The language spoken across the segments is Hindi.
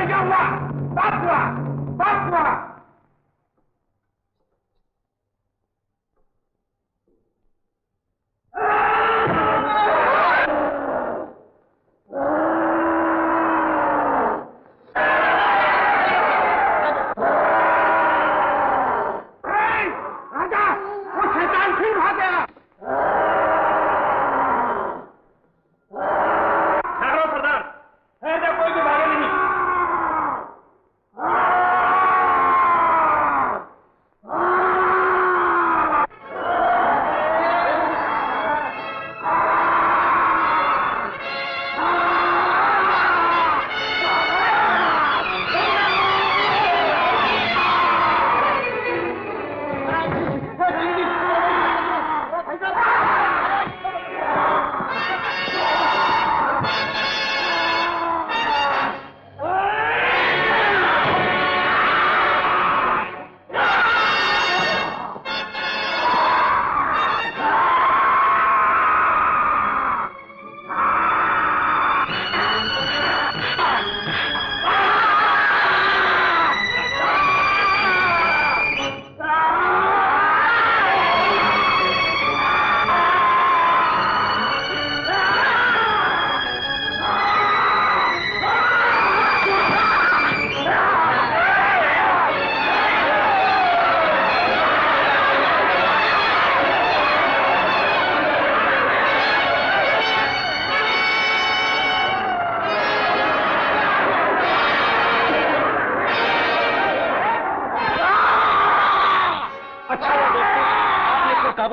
क्या हुआ? बात हुआ, बात हुआ।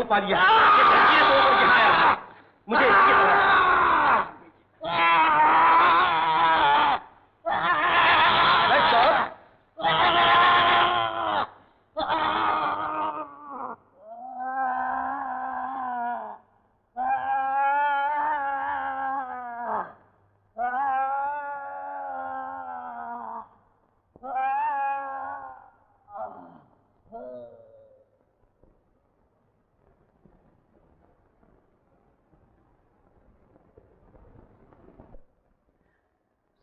पा लिया। ये जंजीरें तोड़कर यहाँ आया रहा। मुझे इसकी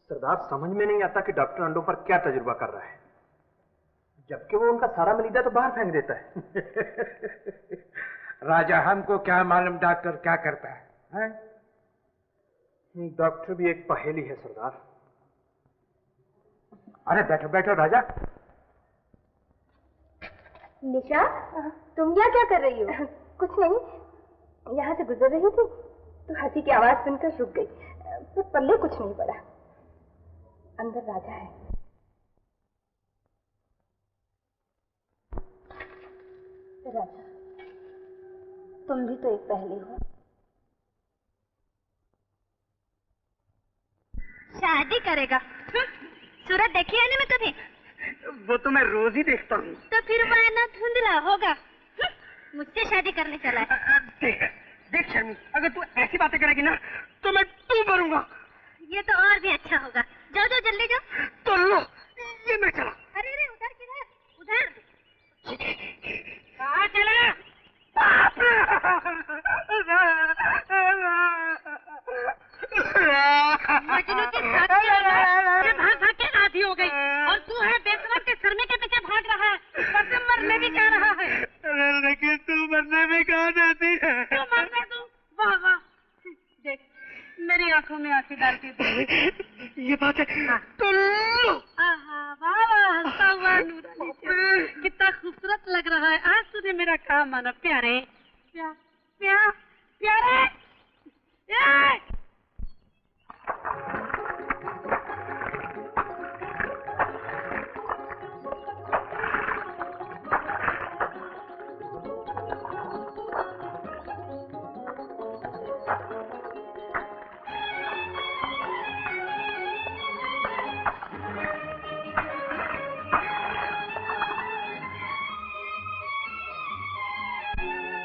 सरदार, समझ में नहीं आता कि डॉक्टर अंडों पर क्या तजुर्बा कर रहा है, जबकि वो उनका सारा मलीदा तो बाहर फेंक देता है। राजा, हमको क्या मालूम डॉक्टर क्या करता है? डॉक्टर भी एक पहेली है सरदार। अरे बैठो बैठो राजा। निशा, तुम यहाँ क्या कर रही हो? कुछ नहीं, यहाँ से गुजर रही थी तो हंसी की आवाज सुनकर रुक गई, पर पल्ले कुछ नहीं पड़ा। अंदर राजा है। राजा, तुम भी तो एक पहेली हो। शादी करेगा? सूरत देखी है ना मैं कभी? वो तो मैं रोज ही देखता हूँ। तो फिर वह ना धुंधला होगा। मुझसे शादी करने चला है। देख शर्मी, अगर तू ऐसी बातें करेगी ना तो मैं तू मरूंगा। ये तो और भी अच्छा होगा। जाओ जाओ जल्दी जाओ। तो लो, ये मैं चला। अरे अरे, उधर किधर? उधर कहाँ चला? मजनू की शादी भाग भाग के आधी हो गई और तू है बेसुरा के सरमे के पीछे भाग रहा है। कसम मरने भी कह रहा है। लेकिन तू मरने में कहाँ जाती है? तू मरने दो। वाह वाह, देख मेरी आंखों में आंखें डालती थी। ये बात है। तो लो। वाह वाह, हंसता हुआ नूरानी चेहरा, कितना खूबसूरत लग रहा है। आज तुझे मेरा काम माना प्यारे। प्यारे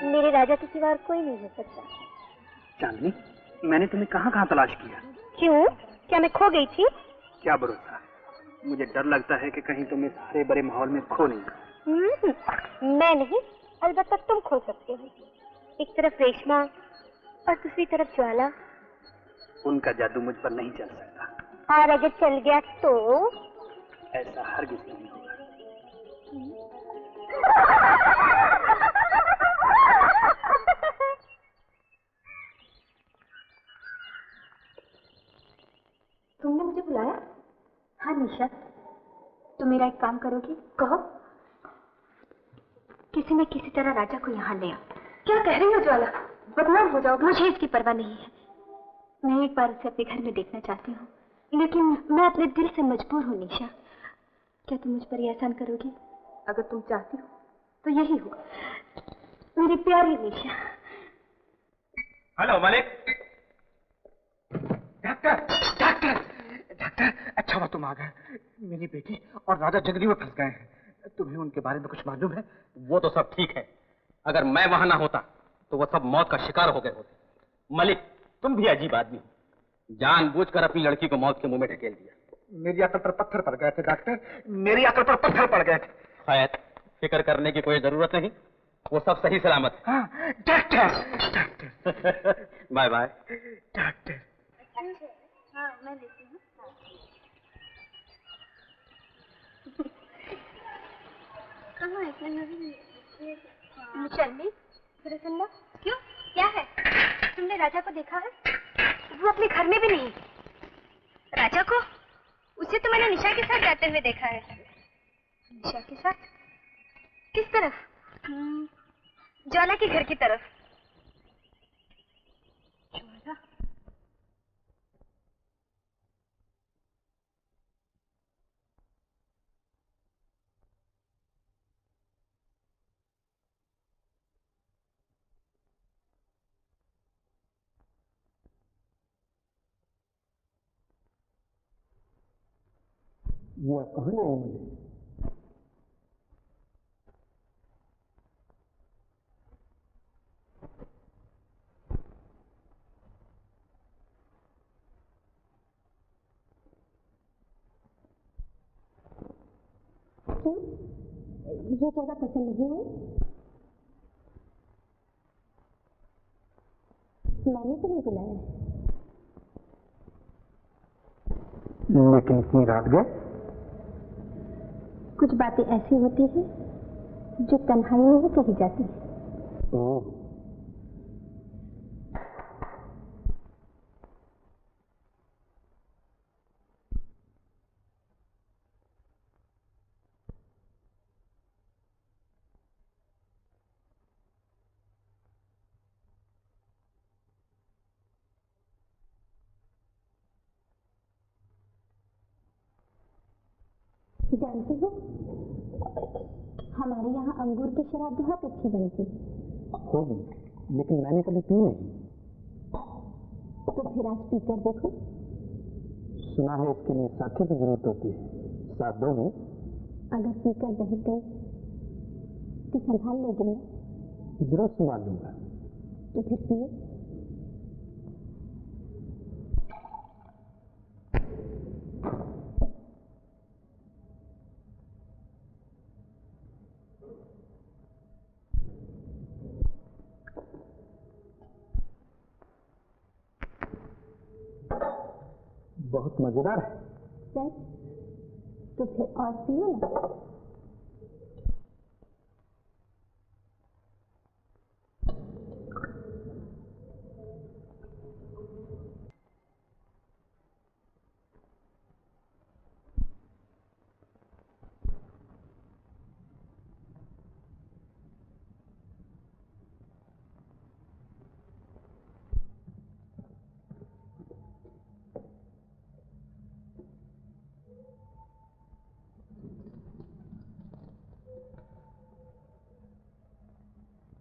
मेरे राजा के सिवा कोई नहीं हो सकता। चांदनी, मैंने तुम्हें कहाँ कहाँ तलाश किया। क्यों? क्या मैं खो गई थी? क्या भरोसा, मुझे डर लगता है कि कहीं तुम इस हरे भरे माहौल में खो नहीं। मैं नहीं, अलबत्ता तुम खो सकते हो। एक तरफ रेशमा और दूसरी तरफ ज्वाला। उनका जादू मुझ पर नहीं चल सकता। और अगर चल गया तो? ऐसा हरगिज नहीं होगा। तुमने मुझे बुलाया? हाँ निशा, तुम मेरा एक काम करोगी? कहो। किसी न किसी तरह राजा को यहाँ ले आओ। क्या कह रही हो ज्वाला? बदनाम हो जाओगे। मुझे इसकी परवाह नहीं है। मैं एक बार उसे अपने घर में देखना चाहती हूँ, लेकिन मैं अपने दिल से मजबूर हूँ निशा। क्या तुम मुझ पर यह एहसान करोगी? अगर तुम चाहती हो तो यही होगा। मेरी प्यारी Nisha. Hello Malik. Doctor doctor doctor, अच्छा हुआ तुम आ गए। मेरी बेटी और राजा जंगली में फंस गए हैं। तुम्हें उनके बारे में कुछ मालूम है? वो तो सब ठीक है, अगर मैं वहां ना होता तो वो सब मौत का शिकार हो गए होते। मलिक, तुम भी अजीब आदमी हो, जानबूझकर अपनी लड़की को मौत के मुंह में ढकेल दिया। मेरी अकल पर पत्थर पड़ गए थे डॉक्टर, मेरी अकल पर पत्थर पड़ गए थे। खैर, फिक्र करने की कोई जरूरत नहीं, वो सब सही सलामत है। हाँ, doctor doctor bye bye. Doctor. हाँ, मैं लेती हूँ। कहाँ है? मुचन्नी, प्रसन्ना, क्यों? क्या है? तुमने राजा को देखा है? वो अपने घर में भी नहीं। राजा को? उसे तो मैंने निशा के साथ जाते हुए देखा है। निशा के साथ? किस तरफ? ज्वाला के घर की तरफ। ज्वाला? वो कहाँ नहीं है मुझे? क्यों? ये जगह पसंद नहीं है? मैंने तो नहीं बुलाया। लेकिन इतनी रात गए? कुछ बातें ऐसी होती हैं जो तन्हाई में ही कही जाती है। ओह, जानती हो, हमारे यहाँ अंगूर की शराब बहुत अच्छी बनती है। होगी, लेकिन मैंने कभी पी नहीं। तो फिर आज पीकर देखो। सुना है इसके लिए साथी की जरूरत होती है, साथ दोगे? अगर पीकर बह गए तो संभाल लोगे ना? जरूर संभाल लूंगा। तो फिर पियो। बहुत मजेदार है। सच? तो फिर और पियो ना।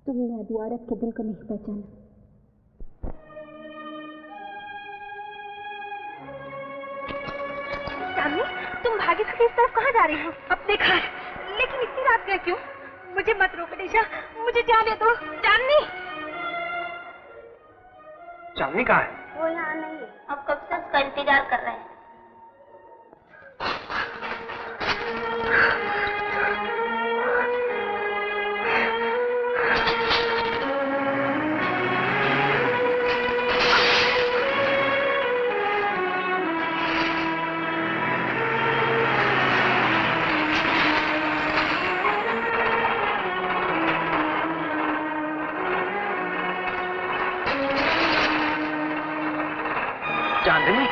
तुमने अभी औरत के दिल को नहीं पहचाना। चांदनी, तुम भागी भागी इस तरफ कहाँ जा रही हो? अपने घर। लेकिन इतनी रात गए क्यों? मुझे मत रोको निशा, मुझे जाने दो। चांदनी! चांदनी कहाँ है? वो यहाँ नहीं है, अब कब से उसका इंतजार कर रहे हैं। चांदनी,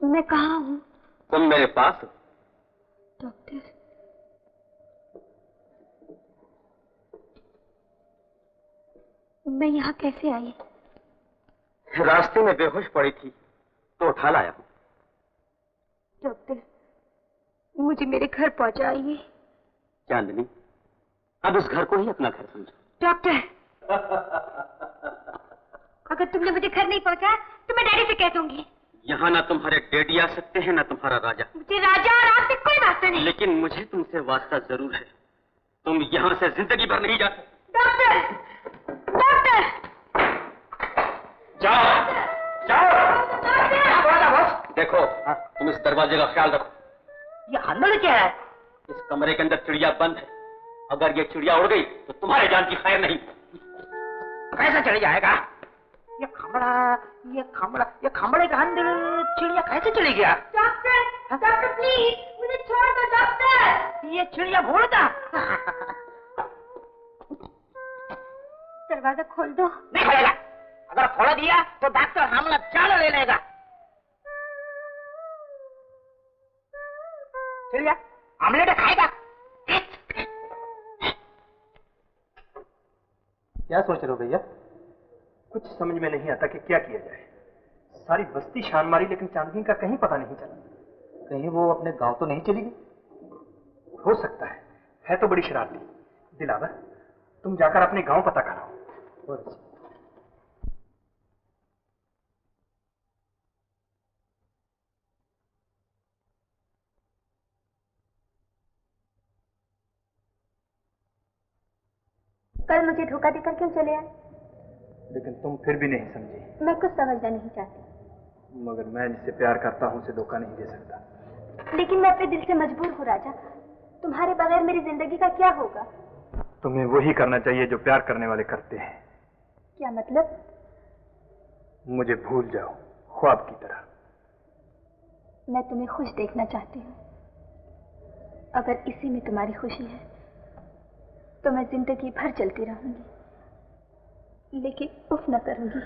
मैं कहाँ हूँ? तुम मेरे पास हो। डॉक्टर, मैं यहाँ कैसे आई? रास्ते में बेहोश पड़ी थी तो उठा लाया हूँ। डॉक्टर, मुझे मेरे घर पहुँचाइए। चांदनी, अब इस घर को ही अपना घर समझो। डॉक्टर, अगर तुमने मुझे घर नहीं पहुँचाया तो मैं डैडी से कह दूंगी। यहाँ ना तुम्हारे डैडी आ सकते हैं ना तुम्हारा राजा। मुझे राजा और आपसे कोई वास्ता नहीं। लेकिन मुझे तुमसे वास्ता जरूर है। तुम यहाँ से जिंदगी भर नहीं जा सकते। डॉक्टर, डॉक्टर, जाओ जाओ। डॉक्टर! देखो, तुम इस दरवाजे का ख्याल रखो। ये अंदर क्या है? इस कमरे के अंदर चिड़िया बंद है। अगर ये चिड़िया उड़ गई तो तुम्हारे जान की खैर नहीं। कैसे चढ़ जाएगा? ये खमड़े के अंदर चिड़िया कैसे चली गया? डॉक्टर, डॉक्टर प्लीज मुझे छोड़ दो डॉक्टर। ये चिड़िया भूलता दरवाजा खोल दो। नहीं खोलेगा। अगर खोल दिया तो डॉक्टर हमला चाल ले लेगा। चिड़िया आमलेट खाएगा। क्या सोच रहे हो भैया? कुछ समझ में नहीं आता कि क्या किया जाए। सारी बस्ती शान मारी लेकिन चांदनी का कहीं पता नहीं चला। कहीं वो अपने गांव तो नहीं चली गई? हो सकता है तो बड़ी शरारती। दिलावर, तुम जाकर अपने गांव पता कराओ। कल मुझे धोखा देकर क्यों चले आए? लेकिन तुम फिर भी नहीं समझी। मैं कुछ समझना नहीं चाहती। मगर मैं जिससे प्यार करता हूँ उसे धोखा नहीं दे सकता। लेकिन मैं अपने दिल से मजबूर हूँ राजा। तुम्हारे बगैर मेरी जिंदगी का क्या होगा? तुम्हें वही करना चाहिए जो प्यार करने वाले करते हैं। क्या मतलब? मुझे भूल जाओ, ख्वाब की तरह। मैं तुम्हें खुश देखना चाहती हूँ। अगर इसी में तुम्हारी खुशी है तो मैं जिंदगी भर चलती रहूंगी, लेकिन उफ न करूंगी।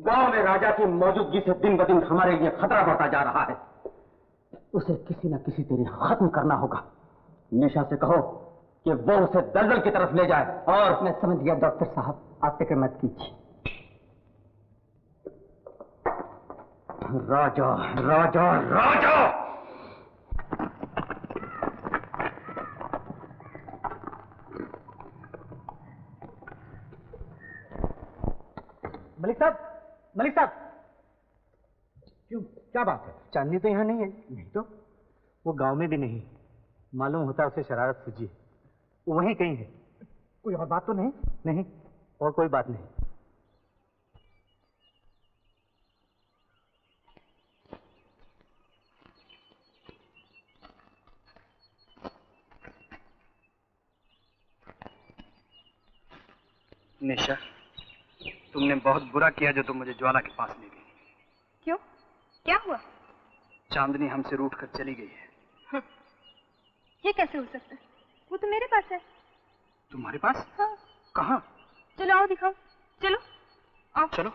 गांव में राजा की मौजूदगी से दिन ब दिन हमारे लिए खतरा बढ़ता जा रहा है। उसे किसी न किसी तरह खत्म करना होगा। निशा से कहो कि वो उसे दलदल की तरफ ले जाए। और मैं समझ गया डॉक्टर साहब, आप फिक्र मत कीजिए। राजा राजा राजा। मलिक साहब, क्यों, क्या बात है? चांदनी तो यहाँ नहीं है। नहीं तो वो गांव में भी नहीं। मालूम होता है उसे शरारत सूझी है। वो वहीं कहीं है। कोई और बात तो नहीं? नहीं, और कोई बात नहीं। निशा, तुमने बहुत बुरा किया जो तुम मुझे ज्वाला के पास ले गई। क्यों? क्या हुआ? चांदनी हमसे रूठ कर चली गई है। ये कैसे हो सकता है? वो तो मेरे पास है। तुम्हारे पास? हाँ। कहाँ? चलो आओ दिखाओ। चलो आओ। चलो।